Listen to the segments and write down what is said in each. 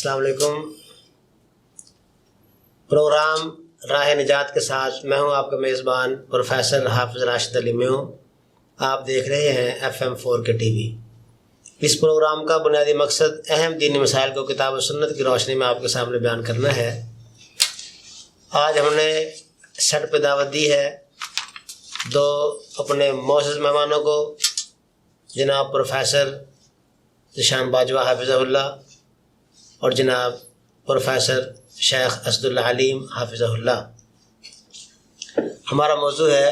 السلام علیکم۔ پروگرام راہ نجات کے ساتھ میں ہوں آپ کا میزبان پروفیسر حافظ راشد علی میو۔ آپ دیکھ رہے ہیں FM4 کے ٹی وی۔ اس پروگرام کا بنیادی مقصد اہم دینی مسائل کو کتاب و سنت کی روشنی میں آپ کے سامنے بیان کرنا ہے۔ آج ہم نے سیٹ پہ دعوت دی ہے دو اپنے معزز مہمانوں کو، جناب پروفیسر ذیشان باجوہ حافظہ اللہ اور جناب پروفیسر شیخ اسد اللہ علیم حافظہ اللہ۔ ہمارا موضوع ہے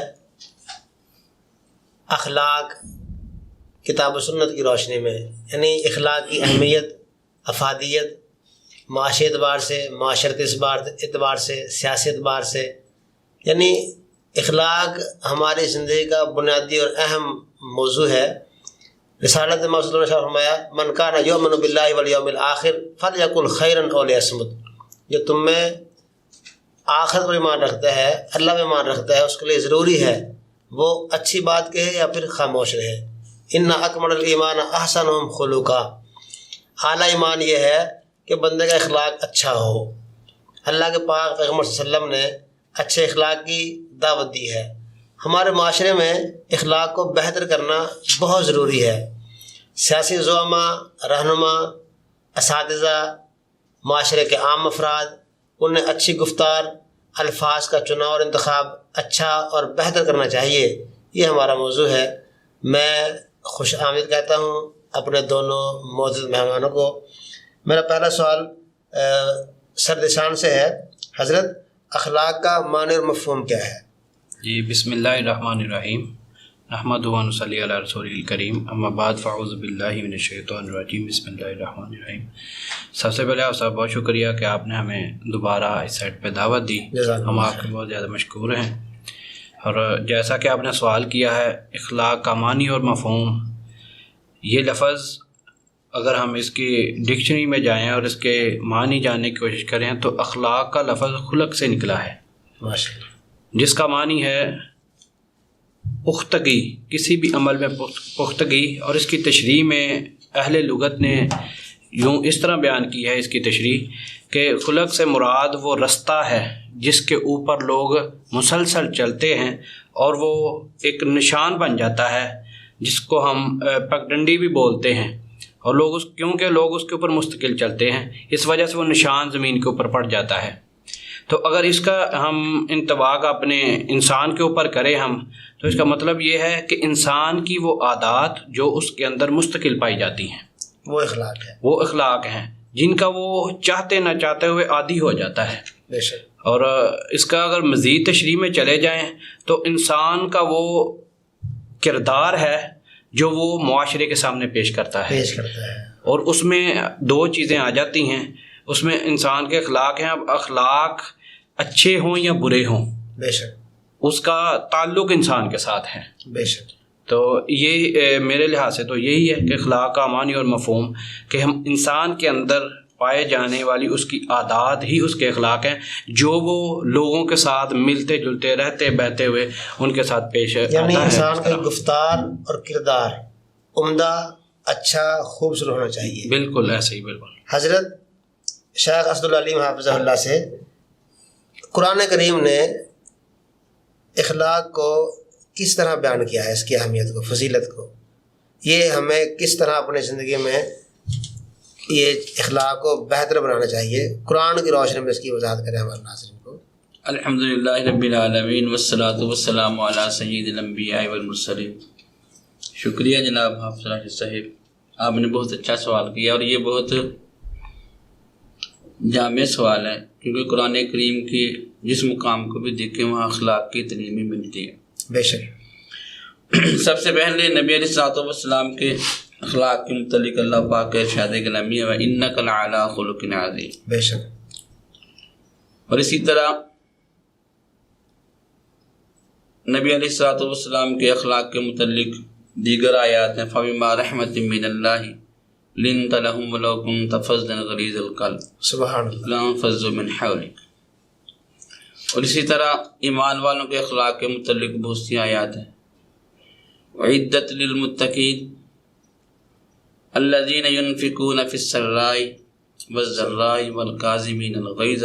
اخلاق کتاب و سنت کی روشنی میں، یعنی اخلاق کی اہمیت، افادیت، معاشی اعتبار سے، معاشرتی اعتبار سے، سیاسی اعتبار سے، یعنی اخلاق ہماری زندگی کا بنیادی اور اہم موضوع ہے۔ رسالت مقصود نے فرمایا من کان یؤمن باللہ والیوم الآخر فلیقل خیرا او لیصمت، جو تم میں آخرت پر ایمان رکھتا ہے، اللہ میں ایمان رکھتا ہے، اس کے لیے ضروری ہے وہ اچھی بات کہے یا پھر خاموش رہے۔ ان اکمل الایمان احسنہم خلقا، اعلیٰ ایمان یہ ہے کہ بندے کا اخلاق اچھا ہو۔ اللہ کے پاک پیغمبر صلی اللہ علیہ وسلم نے اچھے اخلاق کی دعوت دی ہے۔ ہمارے معاشرے میں اخلاق کو بہتر کرنا بہت ضروری ہے۔ سیاسی زعماء، رہنما، اساتذہ، معاشرے کے عام افراد، انہیں اچھی گفتار، الفاظ کا چناؤ اور انتخاب اچھا اور بہتر کرنا چاہیے۔ یہ ہمارا موضوع ہے۔ میں خوش آمد کہتا ہوں اپنے دونوں معزز مہمانوں کو۔ میرا پہلا سوال سر ذیشان سے ہے۔ حضرت، اخلاق کا معنی اور مفہوم کیا ہے؟ جی، بسم اللہ الرحمن الرحیم، نحمدہ و نصلی علی رسول الکریم، اما بعد فاعوذ باللہ من الشیطان الرجیم، بسم اللہ الرحمن الرحیم۔ سب سے پہلے آپ صاحب بہت شکریہ کہ آپ نے ہمیں دوبارہ اس سائٹ پہ دعوت دی، ہم آپ کے بہت زیادہ مشکور ہیں۔ اور جیسا کہ آپ نے سوال کیا ہے اخلاق کا معنی اور مفہوم، یہ لفظ اگر ہم اس کی ڈکشنری میں جائیں اور اس کے معنی جاننے کی کوشش کریں تو اخلاق کا لفظ خلق سے نکلا ہے، جس کا معنی ہے پختگی، کسی بھی عمل میں پختگی۔ اور اس کی تشریح میں اہل لغت نے یوں اس طرح بیان کی ہے اس کی تشریح کہ خلق سے مراد وہ رستہ ہے جس کے اوپر لوگ مسلسل چلتے ہیں اور وہ ایک نشان بن جاتا ہے جس کو ہم پگڈنڈی بھی بولتے ہیں، اور کیونکہ لوگ اس کے اوپر مستقل چلتے ہیں اس وجہ سے وہ نشان زمین کے اوپر پڑ جاتا ہے۔ تو اگر اس کا ہم انطباق اپنے انسان کے اوپر کریں تو اس کا مطلب یہ ہے کہ انسان کی وہ عادات جو اس کے اندر مستقل پائی جاتی ہیں وہ اخلاق ہیں جن کا وہ چاہتے نہ چاہتے ہوئے عادی ہو جاتا ہے۔ بے شک۔ اور اس کا اگر مزید تشریح میں چلے جائیں تو انسان کا وہ کردار ہے جو وہ معاشرے کے سامنے پیش کرتا ہے، اور اس میں دو چیزیں آ جاتی ہیں۔ اس میں انسان کے اخلاق ہیں، اب اخلاق اچھے ہوں یا برے ہوں، بے شک اس کا تعلق انسان کے ساتھ ہے۔ بے شک۔ تو یہ میرے لحاظ سے تو یہی ہے کہ اخلاق کا معنی اور مفہوم کہ ہم انسان کے اندر پائے جانے والی اس کی عادات ہی اس کے اخلاق ہیں جو وہ لوگوں کے ساتھ ملتے جلتے رہتے بہتے ہوئے ان کے ساتھ پیش آتا ہے۔ یعنی انسان کا گفتار اور کردار عمدہ، اچھا، خوبصورت ہونا چاہیے۔ بالکل ایسے ہی، بالکل۔ حضرت شیخ اسد اللہ علیم حافظہ اللہ سے، قرآن کریم نے اخلاق کو کس طرح بیان کیا ہے، اس کی اہمیت کو، فضیلت کو، یہ ہمیں کس طرح اپنی زندگی میں یہ اخلاق کو بہتر بنانا چاہیے، قرآن کی روشنی میں اس کی وضاحت کریں ہمارے ناظرین کو۔ الحمدللہ رب العالمین والصلاة والسلام علی سید الانبیاء والمرسلین۔ شکریہ جناب حافظ راشد صاحب، آپ نے بہت اچھا سوال کیا، اور یہ بہت جامع سوال ہے کیونکہ قرآن کریم کی جس مقام کو بھی دیکھیں وہاں اخلاق کی تعلیمیں ملتی ہے۔ بے شک۔ سب سے پہلے نبی علیہ الصلوۃ والسلام کے اخلاق کے متعلق اللہ پاک کے ارشاد کلامی ہے وَإِنَّكَ لَعَلَىٰ خُلُقٍ عَظِيمٍ۔ بے شک۔ اور اسی طرح نبی علیہ الصلوۃ والسلام کے اخلاق کے متعلق دیگر آیات ہیں فَبِمَا رَحْمَةٍ مِّنَ اللَّهِ لِنْتَ لَهُمْ وَلَوْ كُنْتَ فَظًّا غَلِيظَ الْقَلْبِ سبحان اللہ، لَانفَضُّوا مِنْ حَوْلِكَ۔ اور اسی طرح ایمان والوں کے اخلاق کے متعلق بہت سی آیات ہیں وَعِدَّتْ لِلْمُتَّقِينَ الَّذِينَ يُنْفِقُونَ فِي السَّرَّاءِ والضراء والکاظمین الغیظ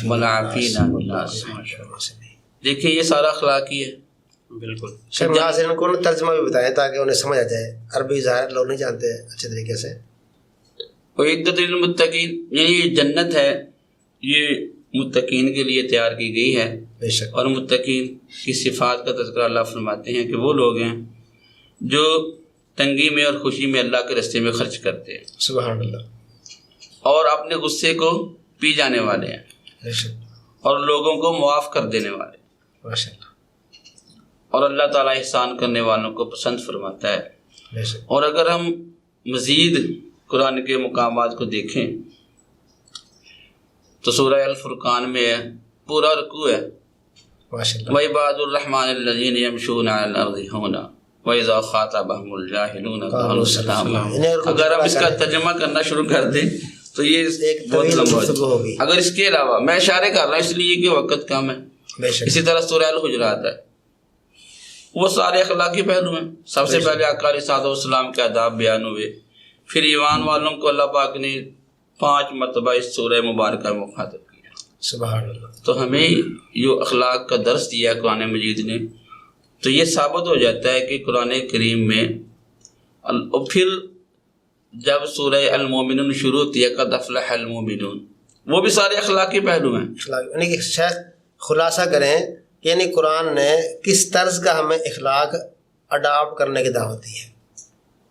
والعافین عن الناس. دیکھیں یہ سارا اخلاقی ہے. بالکل. شیخ ناظرین کو ترجمہ بھی بتائیں تاکہ انہیں سمجھ آ جائے. عربی ظاہر لوگ نہیں جانتے اچھے طریقے سے. وعدت للمتقین یعنی یہ جنت ہے، یہ متقین کے لیے تیار کی گئی ہے. بے شک. اور متقین کی صفات کا تذکرہ اللہ فرماتے ہیں کہ وہ لوگ ہیں جو تنگی میں اور خوشی میں اللہ کے راستے میں خرچ کرتے ہیں. سبحان اللہ. اور اپنے غصے کو پی جانے والے ہیں. بے شک. اور لوگوں کو معاف کر دینے والے. ماشاء اللہ. اور اللہ تعالیٰ احسان کرنے والوں کو پسند فرماتا ہے. بے شک. اور اگر ہم مزید قرآن کے مقامات کو دیکھیں تو سورہ الفرقان میں ہے، پورا رکوع ہے. ماشاء اللہ. وَعِبَادُ الرَّحْمَنِ الَّذِينَ يَمْشُونَ عَلَى الْأَرْضِ هَوْنًا وَإِذَا خَاطَبَهُمُ الْجَاهِلُونَ قَالُوا سَلَامًا. اگر ہم اس کا ترجمہ کرنا شروع کر دیں تو یہ ایک بہت طویل لمبا گفتگو ہے. ہوگی. اگر اس کے علاوہ میں اشارے کر رہا ہوں اس لیے کہ وقت کم ہے. بے شک. اسی طرح سورہ الحجرات ہے، وہ سارے اخلاقی پہلو ہیں. سب سے پہلے آقا علیہ الصلوۃ والسلام کے آداب بیان ہوئے، پھر ایمان والوں کو اللہ پاک نے 5 مرتبہ اس سورہ مبارکہ میں مخاطب کیا. سبحان اللہ. تو ہمیں یہ اخلاق کا درس دیا قرآن مجید نے. تو یہ ثابت ہو جاتا ہے کہ قرآن کریم میں اور پھر جب سورہ المومنون شروع ہوتی ہے قد افلح المومنون، وہ بھی سارے اخلاقی پہلو ہیں. یعنی کہ شیخ خلاصہ کریں یعنی قرآن نے کس طرز کا ہمیں اخلاق اڈاپٹ کرنے کی دعوت دی ہے.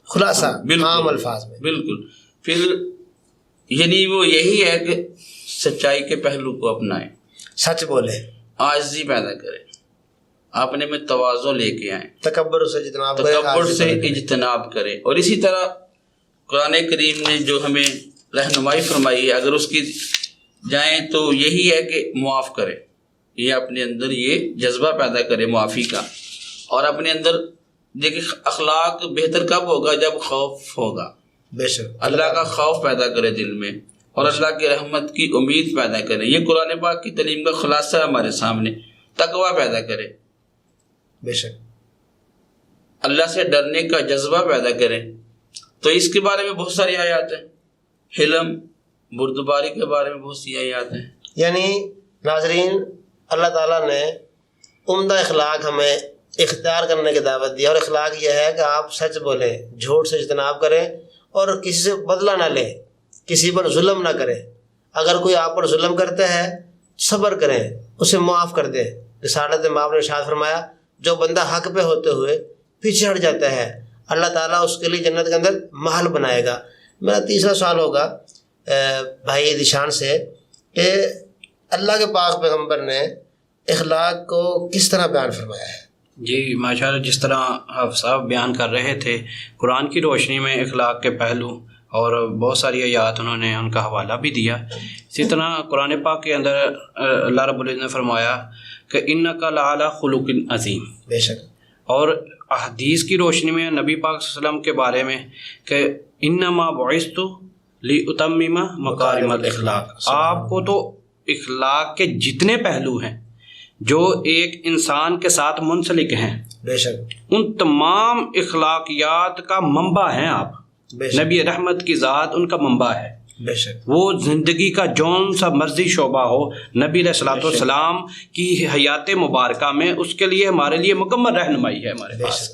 خلاصہ عام الفاظ میں. بالکل. پھر یعنی وہ یہی ہے کہ سچائی کے پہلو کو اپنائیں، سچ بولے، عاجزی پیدا کریں، اپنے میں تواضع لے کے آئیں، تکبر سے اجتناب کریں، تکبر سے اجتناب کریں. اور اسی طرح قرآن کریم نے جو ہمیں رہنمائی فرمائی ہے اگر اس کی جائیں تو یہی ہے کہ معاف کریں. یہ اپنے اندر یہ جذبہ پیدا کرے معافی کا. اور اپنے اندر دیکھیں اخلاق بہتر کب ہوگا جب خوف ہوگا. بے شک. اللہ کا خوف پیدا کرے دل میں اور اللہ کی رحمت کی امید پیدا کرے. یہ قرآن پاک کی تعلیم کا خلاصہ ہے ہمارے سامنے. تقوی پیدا کرے، بے شک. اللہ سے ڈرنے کا جذبہ پیدا کرے. تو اس کے بارے میں بہت ساری آیات ہیں. حلم بردباری کے بارے میں بہت سی آیات ہیں. یعنی ناظرین اللہ تعالیٰ نے عمدہ اخلاق ہمیں اختیار کرنے کی دعوت دی. اور اخلاق یہ ہے کہ آپ سچ بولیں، جھوٹ سے اجتناب کریں اور کسی سے بدلہ نہ لیں، کسی پر ظلم نہ کریں. اگر کوئی آپ پر ظلم کرتا ہے صبر کریں، اسے معاف کر دیں. رسالت میں آپ نے ارشاد فرمایا جو بندہ حق پہ ہوتے ہوئے پیچھے ہٹ جاتا ہے اللہ تعالیٰ اس کے لیے جنت کے اندر محل بنائے گا. میرا تیسرا سوال ہوگا بھائی ذیشان سے کہ اللہ کے پاک پیغمبر نے اخلاق کو کس طرح بیان فرمایا ہے؟ جی ماشاءاللہ، جس طرح حافظ صاحب بیان کر رہے تھے قرآن کی روشنی میں اخلاق کے پہلو اور بہت ساری آیات انہوں نے ان کا حوالہ بھی دیا. اسی طرح قرآن پاک کے اندر اللہ رب العزت نے فرمایا کہ انک لعلی خلق عظیم. بے شک. اور احادیث کی روشنی میں نبی پاک صلی اللہ علیہ وسلم کے بارے میں کہ انما بعثت لاتمم مکارم الاخلاق، آپ کو تو اخلاق کے جتنے پہلو ہیں جو ایک انسان کے ساتھ منسلک ہیں، بے شک، ان تمام اخلاقیات کا منبع ہیں آپ. نبی رحمت کی ذات ان کا منبع ہے. بے شک. وہ زندگی کا جون سا مرضی شعبہ ہو نبی علیہ الصلوۃ والسلام کی حیات مبارکہ میں اس کے لیے ہمارے لیے مکمل رہنمائی ہے ہمارے پاس.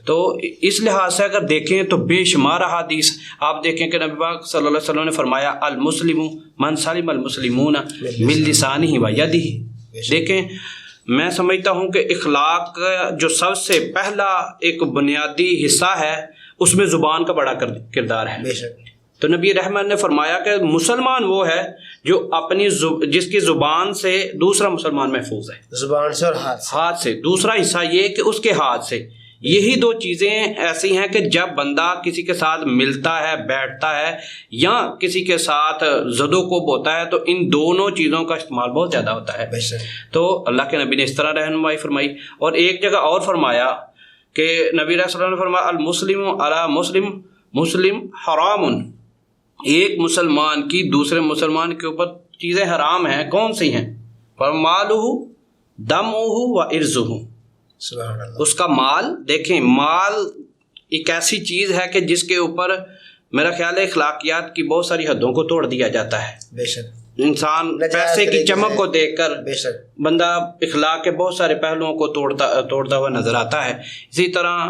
تو اس لحاظ سے اگر دیکھیں تو بے شمار احادیث آپ دیکھیں کہ نبی پاک صلی اللہ علیہ وسلم نے فرمایا المسلم من سلم المسلمون من لسانہ و یدہ. دیکھیں میں سمجھتا ہوں کہ اخلاق کا جو سب سے پہلا ایک بنیادی حصہ ہے اس میں زبان کا بڑا کردار ہے. بے شک. تو نبی رحمت نے فرمایا کہ مسلمان وہ ہے جو اپنی جس کی زبان سے دوسرا مسلمان محفوظ ہے. زبان سے اور ہاتھ سے. دوسرا حصہ یہ کہ اس کے ہاتھ سے. یہی دو چیزیں ایسی ہیں کہ جب بندہ کسی کے ساتھ ملتا ہے، بیٹھتا ہے یا کسی کے ساتھ زد و کوب ہوتا ہے تو ان دونوں چیزوں کا استعمال بہت زیادہ ہوتا ہے. تو اللہ کے نبی نے اس طرح رہنمائی فرمائی. اور ایک جگہ اور فرمایا کہ نبی صلی اللہ علیہ وسلم نے فرمایا المسلم علی مسلم مسلم حرام. ایک مسلمان کی دوسرے مسلمان کے اوپر چیزیں حرام ہیں. کون سی ہیں؟ فرمالہ دمہ و ارضہ. اس کا مال. دیکھیں مال ایک ایسی چیز ہے کہ جس کے اوپر میرا خیال ہے اخلاقیات کی بہت ساری حدوں کو توڑ دیا جاتا ہے. بے شک. انسان پیسے کی چمک کو دیکھ کر بے شک بندہ اخلاق کے بہت سارے پہلوؤں کو توڑتا ہوا نظر آتا ہے. اسی طرح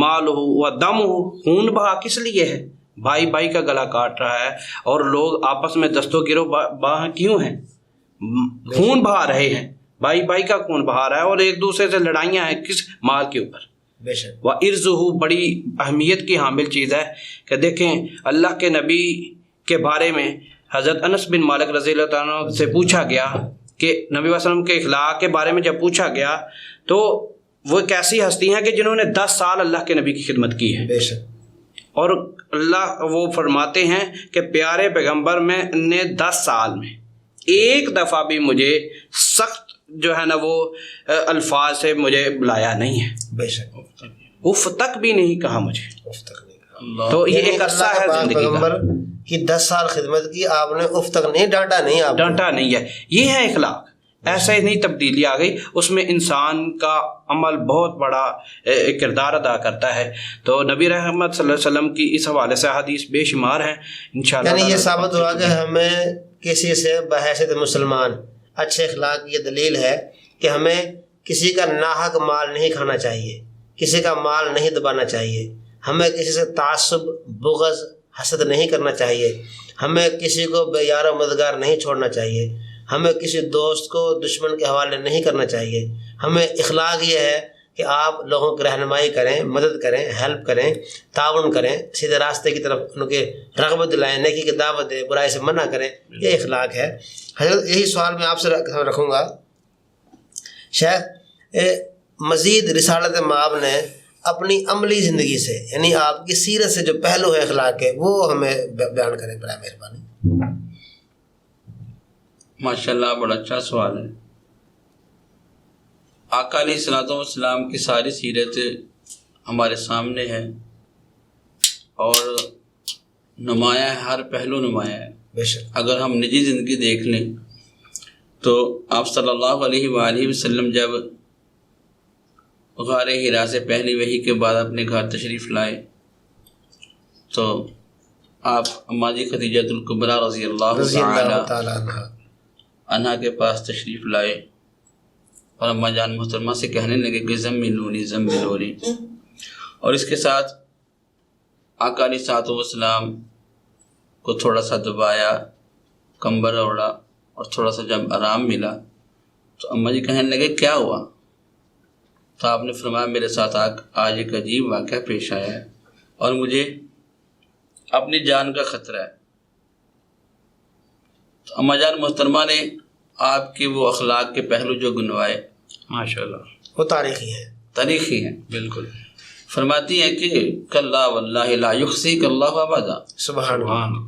مال ہو و دم ہو، خون بہا کس لیے ہے؟ بھائی بھائی کا گلا کاٹ رہا ہے اور لوگ آپس میں دست و گرو باہ کیوں ہیں؟ خون بہا رہے ہیں، بھائی بھائی کا خون بہا رہا ہے اور ایک دوسرے سے لڑائیاں ہیں کس مال کے اوپر. بے شک. وَإِرْزُهُ بڑی اہمیت کی حامل چیز ہے کہ دیکھیں اللہ کے نبی کے بارے میں حضرت انس بن مالک رضی اللہ عنہ سے پوچھا گیا کہ نبی صلی اللہ علیہ وسلم کے اخلاق کے بارے میں جب پوچھا گیا تو وہ ایک ایسی ہستی ہیں کہ جنہوں نے 10 سال اللہ کے نبی کی خدمت کی ہے. بے شک. اور اللہ وہ فرماتے ہیں کہ پیارے پیغمبر میں نے 10 سال میں ایک دفعہ بھی مجھے سخت جو ہے نا وہ الفاظ سے مجھے بلایا نہیں ہے. بے شک. اف تک بھی نہیں کہا مجھے. اف تک نہیں کہا. تو یہ ایک عرصہ ہے زندگی کا. پیغمبر کی 10 سال خدمت کی، آپ نے اف تک نہیں ڈانٹا، نہیں آپ ڈانٹا نہیں ہے. یہ ہے اخلاق. ایسا ہی نہیں تبدیلی آ گئی، اس میں انسان کا عمل بہت بڑا کردار ادا کرتا ہے. تو نبی رحمت صلی اللہ علیہ وسلم کی اس حوالے سے حدیث بے شمار ہیں انشاءاللہ. یعنی یہ ثابت ہوا کہ ہمیں کسی سے بحیثیت مسلمان اچھے اخلاق کی یہ دلیل ہے کہ ہمیں کسی کا ناحق مال نہیں کھانا چاہیے، کسی کا مال نہیں دبانا چاہیے، ہمیں کسی سے تعصب، بغض، حسد نہیں کرنا چاہیے، ہمیں کسی کو بے یار و مددگار نہیں چھوڑنا چاہیے، ہمیں کسی دوست کو دشمن کے حوالے نہیں کرنا چاہیے. ہمیں اخلاق یہ ہے کہ آپ لوگوں کی رہنمائی کریں، مدد کریں، ہیلپ کریں، تعاون کریں، سیدھے راستے کی طرف ان کے رغبت دلائیں، نیکی کی دعوت دیں، برائی سے منع کریں. یہ اخلاق ہے. حضرت یہی سوال میں آپ سے رکھوں گا. شیخ مزید رسالت مآب نے اپنی عملی زندگی سے، یعنی آپ کی سیرت سے جو پہلو ہے اخلاق کے، وہ ہمیں بیان کریں برائے مہربانی. ماشاءاللہ بڑا اچھا سوال ہے. آقا علیہ الصلوۃ والسلام کی ساری سیرت ہمارے سامنے ہے اور نمایاں ہے، ہر پہلو نمایاں ہے. بے شک. اگر ہم نجی زندگی دیکھ لیں تو آپ صلی اللہ علیہ وآلہ وسلم جب غار حرا سے پہلی وحی کے بعد اپنے گھر تشریف لائے تو آپ اماں جی خدیجہ الکبریٰ رضی اللہ تعالیٰ عنہا کے پاس تشریف لائے اور اماں جان محترمہ سے کہنے لگے کہ زملونی زملونی، اور اس کے ساتھ آقا علیہ الصلوۃ والسلام کو تھوڑا سا دبایا، کمبر اوڑا، اور تھوڑا سا جب آرام ملا تو اماں جی کہنے لگے کیا ہوا؟ تو آپ نے فرمایا میرے ساتھ آج ایک عجیب واقعہ پیش آیا ہے اور مجھے اپنی جان کا خطرہ ہے. تو اماں جان محترمہ نے آپ کے وہ اخلاق کے پہلو جو گنوائے ماشاءاللہ وہ تاریخی ہیں، تاریخی ہیں. بالکل. فرماتی ہیں کہ کلا واللہ لا یخزیک اللہ ابدا. سبحان اللہ.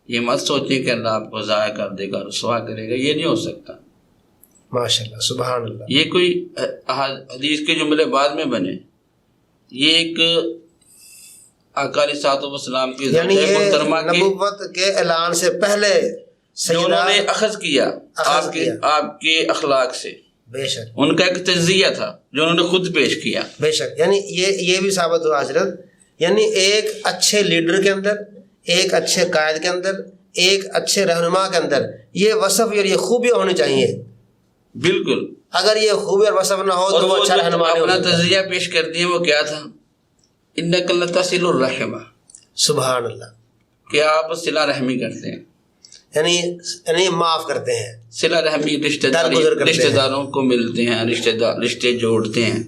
یہ مت سوچیں کہ اللہ آپ کو ضائع کر دے گا، رسوا کرے گا، یہ نہیں ہو سکتا. ماشاءاللہ سبحان اللہ. یہ کوئی حدیث کے جملے بعد میں بنے، یہ ایک آقا علیہ الصلوۃ والسلام کی یعنی زوجہ یہ محترمہ کی نبوت کے اعلان سے پہلے جو انہوں نے اخذ کیا آپ کے اخلاق سے. بے شک. ان کا ایک تجزیہ تھا جو انہوں نے خود پیش کیا. بے شک. یعنی یہ بھی ثابت ہوا حضرت، یعنی ایک اچھے لیڈر کے اندر، ایک اچھے قائد کے اندر، ایک اچھے رہنما کے اندر یہ وصف اور یہ خوبیاں ہونی چاہیے. بالکل. اگر یہ خوبی اور وصف نہ ہو تو وہ اچھا رہنما نہیں ہو اپنا سکتا. تجزیہ پیش کر دیے، وہ کیا تھا؟ انک لتصل الرحم. سبحان اللہ. کہ آپ صلہ رحمی کرتے ہیں، یعنی معاف کرتے ہیں، صلہ رحمی، رشتہ داروں کو ملتے ہیں، رشتے جوڑتے ہیں،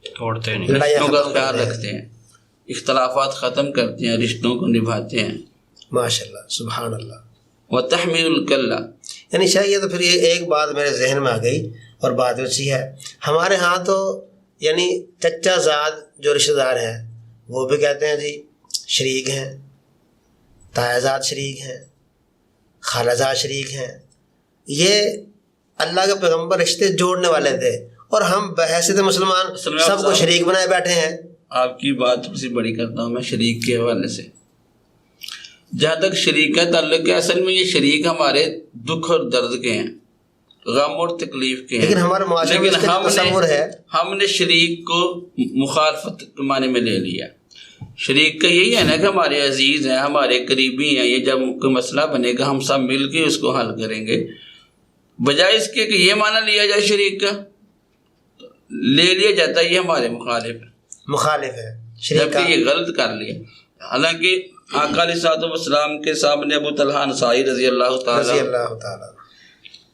توڑتے نہیں، رشتوں کا خیال رکھتے ہیں، اختلافات ختم کرتے ہیں، رشتوں کو نبھاتے ہیں. ماشاءاللہ سبحان اللہ. وتحمل الکلہ. یعنی شاید یہ تو پھر یہ ایک بات میرے ذہن میں آ گئی اور بات اچھی ہے. ہمارے ہاں تو یعنی چچا زاد جو رشتہ دار ہیں وہ بھی کہتے ہیں جی شریک ہیں، تایا زاد شریک ہیں، خالہ زاد شریک ہیں. یہ اللہ کے پیغمبر رشتے جوڑنے والے تھے اور ہم بحیثیت مسلمان سب کو شریک بنائے بیٹھے ہیں. آپ کی بات تھوڑی سی بڑی کرتا ہوں میں شریک کے حوالے سے. جہاں تک شریک کا تعلق ہے، اصل میں یہ شریک ہمارے دکھ اور درد کے ہیں، غم اور تکلیف کے ہیں. لیکن ہمارے معاشرے میں اس کا تصور ہے، ہم نے شریک کو مخالفت کے معنی میں لے لیا. شریک کا یہی ہے نا کہ ہمارے عزیز ہیں، ہمارے قریبی ہیں، یہ جب کوئی مسئلہ بنے گا ہم سب مل کے اس کو حل کریں گے، بجائے اس کے کہ یہ معنی لیا جائے شریک کا لے لیا جاتا ہے یہ ہمارے مخالف ہے، جبکہ یہ غلط کر لیا۔ حالانکہ آقا علیہ الصلوۃ والسلام کے سامنے ابو طلحہ انصاری رضی اللہ تعالی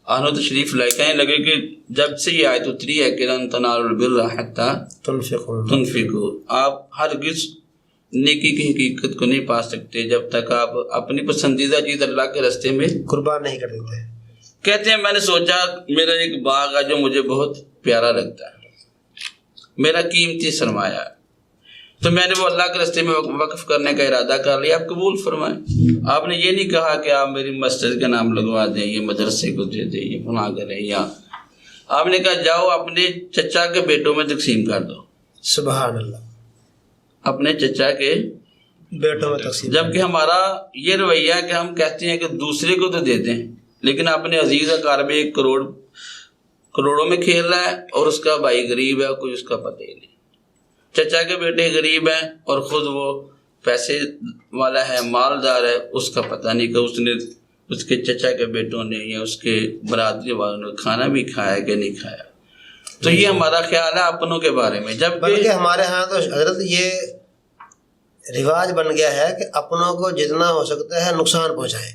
عنہ تشریف لے کہنے لگے کہ جب سے یہ آیت اتری ہے کہ لن تنالوا البر حتی تنفقوا، آپ ہرگز نیکی کی حقیقت کو نہیں پا سکتے جب تک آپ اپنی پسندیدہ چیز اللہ کے راستے میں قربان نہیں کر دیتے۔ کہتے ہیں میں نے سوچا میرا ایک باغ ہے جو مجھے بہت پیارا لگتا ہے، میرا قیمتی سرمایہ ہے، تو میں نے وہ اللہ کے راستے میں وقف کرنے کا ارادہ کر لیا، آپ قبول فرمائیں۔ آپ نے یہ نہیں کہا کہ آپ میری مسجد کا نام لگوا دیں، یہ مدرسے کو دے دیں، یہ بنا کریں، یا آپ نے کہا جاؤ اپنے چچا کے بیٹوں میں تقسیم کر دو۔ سبحان اللہ، اپنے چچا کے بیٹوں میں تقسیم۔ جبکہ ہمارا یہ رویہ ہے کہ ہم کہتے ہیں کہ دوسرے کو تو دے دیں، لیکن اپنے عزیز اقارب میں 1 کروڑ کروڑوں میں کھیل رہا ہے اور اس کا بھائی غریب ہے، کوئی اس کا پتہ ہی نہیں۔ چچا کے بیٹے غریب ہیں اور خود وہ پیسے والا ہے، مالدار ہے، اس کا پتہ نہیں کہ اس نے اس کے چچا کے بیٹوں نے یا اس کے برادری والوں نے کھانا بھی کھایا کہ نہیں کھایا۔ تو یہ ہمارا خیال ہے اپنوں کے بارے میں، جب بلکہ ہمارے ہاں تو حضرت یہ رواج بن گیا ہے کہ اپنوں کو جتنا ہو سکتا ہے نقصان پہنچائیں،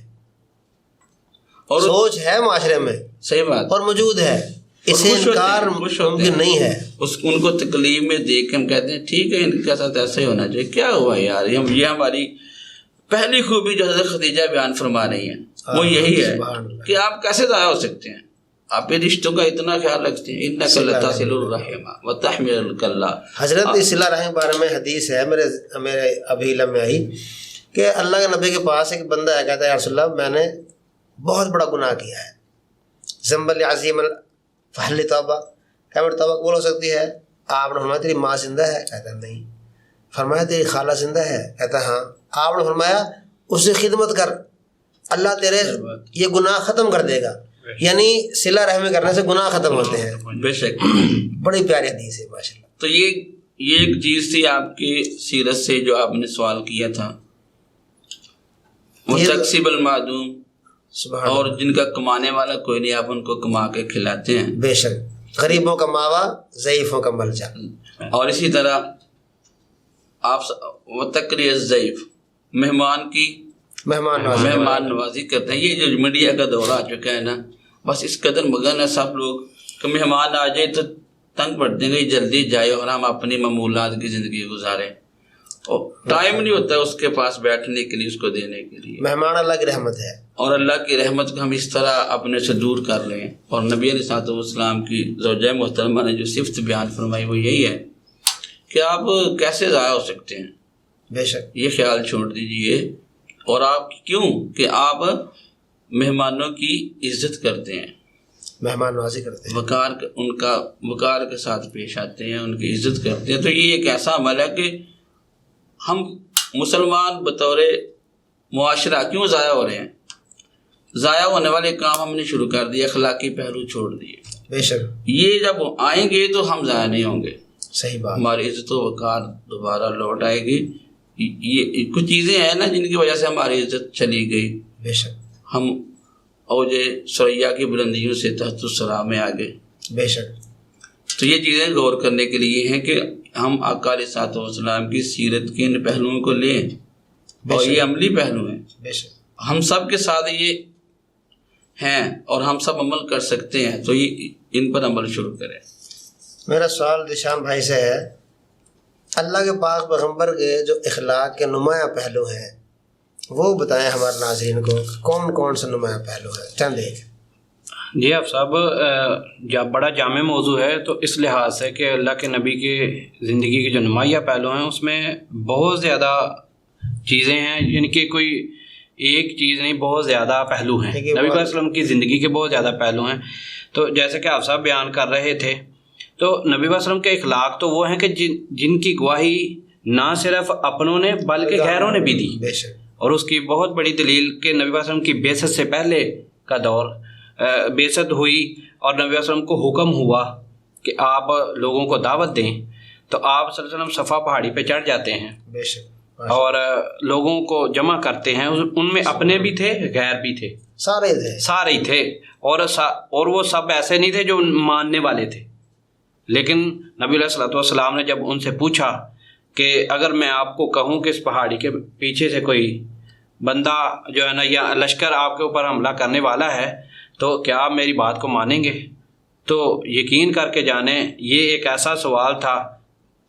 اور سوچ ہے معاشرے میں، صحیح بات، اور موجود ہے، اسے انکار ممکن نہیں ہے۔ ان کو تکلیف میں دیکھ کے ہم کہتے ہیں ٹھیک ہے ان کے ساتھ ایسا ہی ہونا چاہیے، کیا ہوا یار، یہ ہماری پہلی خوبی جو حضرت خدیجہ بیان فرما رہی ہیں وہ یہی ہے کہ آپ کیسے ضائع ہو سکتے ہیں، آپ رشتوں کا اتنا خیال رکھتے ہیں، انک لتصل الرحم وتحمل الکلہ۔ حضرت صلہ رحم کے بارے میں حدیث ہے، میرے ابھی علم میں آئی کہ اللہ کے نبی کے پاس ایک بندہ ہے، کہتا ہے یا رسول اللہ میں نے بہت بڑا گناہ کیا ہے، ذنب عظیم فحل توبہ، کیا میری توبہ قبول ہو سکتی ہے؟ آپ نے فرمایا تیری ماں زندہ ہے؟ کہتا نہیں۔ فرمایا تیری خالہ زندہ ہے؟ کہتا ہاں۔ آپ نے فرمایا اس سے خدمت کر، اللہ تیرے یہ گناہ ختم کر دے گا، یعنی صلہ رحمی کرنے سے گناہ ختم ہوتے ہیں۔ بے شک، بڑی پیاری حدیث ہے ماشاءاللہ۔ تو یہ ایک چیز تھی آپ کی سیرت سے جو آپ نے سوال کیا تھا، مستقسب المعدوم، اور جن کا کمانے والا کوئی نہیں آپ ان کو کما کے کھلاتے ہیں۔ بے شک، غریبوں کا ماوا، ضعیفوں کا ملجا۔ اور اسی طرح آپ وتقری الضیف، مہمان کی مہمان نوازی کرتے ہیں۔ یہ جو میڈیا کا دور آ چکا ہے نا، بس اس قدر مگن ہے سب لوگ کہ مہمان آ جائے تو تنگ پڑتے ہیں کہ جلدی جائے اور ہم اپنی معمولات کی زندگی گزاریں، اور ٹائم نہیں ہوتا اس کے پاس بیٹھنے کے لیے، اس کو دینے کے لیے۔ مہمان اللہ کی رحمت ہے، اور اللہ کی رحمت کو ہم اس طرح اپنے سے دور کر لیں۔ اور نبی علیہ الصلوۃ والسلام کی زوجہ محترمہ نے جو صفت بیان فرمائی وہ یہی ہے کہ آپ کیسے ضائع ہو سکتے ہیں، بے شک یہ خیال چھوڑ دیجئے۔ اور آپ کیوں کہ آپ مہمانوں کی عزت کرتے ہیں، مہمان نوازی کرتے ہیں، ان کا وقار کے ساتھ پیش آتے ہیں، ان کی عزت کرتے ہیں۔ تو یہ ایک ایسا عمل ہے کہ ہم مسلمان بطور معاشرہ کیوں ضائع ہو رہے ہیں؟ ضائع ہونے والے کام ہم نے شروع کر دیے، اخلاقی پہلو چھوڑ دیے۔ بے شک یہ جب آئیں گے تو ہم ضائع نہیں ہوں گے، صحیح بات، ہماری ہماری عزت و وقار دوبارہ لوٹ آئے گی۔ یہ کچھ چیزیں ہیں نا جن کی وجہ سے ہماری عزت چلی گئی، بے شک ہم اوج ثریا کی بلندیوں سے تحت الثری میں آ گئے۔ بے شک تو یہ چیزیں غور کرنے کے لیے ہیں کہ ہم آقا علیہ الصلوۃ والسلام کی سیرت کے ان پہلوؤں کو لیں، اور یہ عملی پہلو ہیں، بے شک ہم سب کے ساتھ یہ ہیں اور ہم سب عمل کر سکتے ہیں، تو یہ ان پر عمل شروع کریں۔ میرا سوال ذیشان بھائی سے ہے، اللہ کے پاک پیغمبر کے جو اخلاق کے نمایاں پہلو ہیں وہ بتائیں ہمارے ناظرین کو، کون کون سے نمایاں پہلو ہیں؟ چند ایک۔ جی آپ صاحب، بڑا جامع موضوع ہے، تو اس لحاظ سے کہ اللہ کے نبی کے زندگی کے جو نمایاں پہلو ہیں اس میں بہت زیادہ چیزیں ہیں، یعنی کہ کوئی ایک چیز نہیں، بہت زیادہ پہلو ہیں۔ نبی صلی اللہ علیہ وسلم کی زندگی کے بہت زیادہ پہلو ہیں۔ تو جیسے کہ آپ صاحب بیان کر رہے تھے، تو نبی صلی اللہ علیہ وسلم کے اخلاق تو وہ ہیں کہ جن کی گواہی نہ صرف اپنوں نے بلکہ غیروں نے بھی دی، بے شک، اور اس کی بہت بڑی دلیل کہ نبی صلی اللہ علیہ وسلم کی بعثت سے پہلے کا دور، بعثت ہوئی اور نبی صلی اللہ علیہ وسلم کو حکم ہوا کہ آپ لوگوں کو دعوت دیں، تو آپ صلی اللہ علیہ وسلم صفا پہاڑی پہ چڑھ جاتے ہیں، بے شک، اور لوگوں کو جمع کرتے ہیں. ان میں اپنے بھی تھے, غیر بھی تھے, سارے ہی تھے. اور وہ سب ایسے نہیں تھے جو ماننے والے تھے. لیکن نبی علیہ الصلوۃ والسلام نے جب ان سے پوچھا کہ اگر میں آپ کو کہوں کہ اس پہاڑی کے پیچھے سے کوئی بندہ جو ہے نا یا لشکر آپ کے اوپر حملہ کرنے والا ہے تو کیا آپ میری بات کو مانیں گے؟ تو یقین کر کے جانیں یہ ایک ایسا سوال تھا,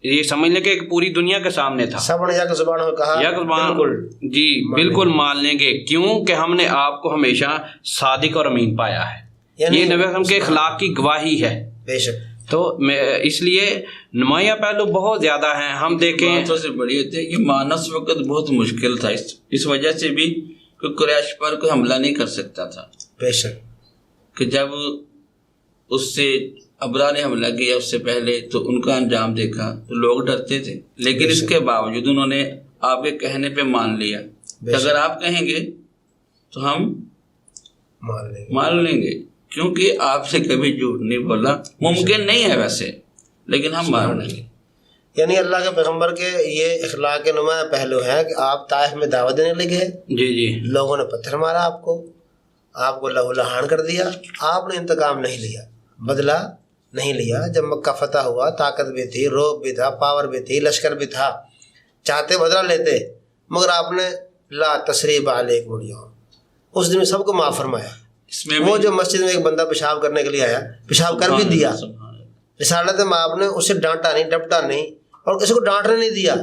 یہ سمجھ لیں کہ ایک پوری دنیا کے سامنے تھا. سب نے یک زبان میں کہا بالکل جی بالکل مان لیں گے, کیوں کہ ہم نے آپ کو ہمیشہ صادق اور امین پایا ہے. یہ نبی اکرم کے اخلاق کی گواہی ہے. بے شک. تو اس لیے نمایاں پہلو بہت زیادہ ہیں. ہم دیکھیں باتوں سے بڑی ہوتی ہے کہ ماننا اس وقت بہت مشکل تھا, اس وجہ سے بھی کہ قریش پر کوئی حملہ نہیں کر سکتا تھا. بے شک. کہ جب اس سے ابرا نے حملہ کیا اس سے پہلے تو ان کا انجام دیکھا تو لوگ ڈرتے تھے, لیکن اس کے باوجود انہوں نے آپ کے کہنے پہ مان لیا. اگر آپ کہیں گے تو ہم مان لیں گے, کیونکہ آپ سے کبھی جھوٹ نہیں بولا. ممکن نہیں ہے ویسے, لیکن ہم مان لیں گے. یعنی اللہ کے پیغمبر کے یہ اخلاق کے نمایاں پہلو ہے کہ آپ طائف میں دعوت دینے لگے, جی لوگوں نے پتھر مارا, آپ کو لہو لہان کر دیا, آپ نے انتقام نہیں لیا, بدلہ نہیں لیا. جب مکہ فتح ہوا طاقت بھی تھی, روب بھی تھا, پاور بھی تھی, لشکر بھی تھا, چاہتے بدلہ لیتے, مگر آپ نے لا تسریب علیکم اليوم, اس دن سب کو معاف فرمایا. وہ جو مسجد میں ایک بندہ پیشاب کرنے کے لیے آیا, پیشاب کر بھی دیا, رسالت میں آپ نے اسے ڈانٹا نہیں, ڈپٹا نہیں, اور کسی کو ڈانٹنے نہیں دیا,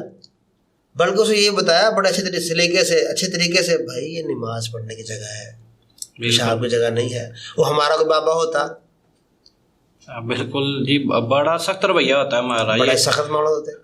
بلکہ اسے یہ بتایا بڑے اچھے طریقے سے بھائی یہ نماز پڑھنے کی جگہ ہے, پیشاب کی جگہ نہیں ہے. وہ ہمارا کوئی بابا ہوتا, بالکل جی, بڑا سخت رویہ ہوتا ہے ہمارا, بڑا سخت معاملہ ہوتا ہے.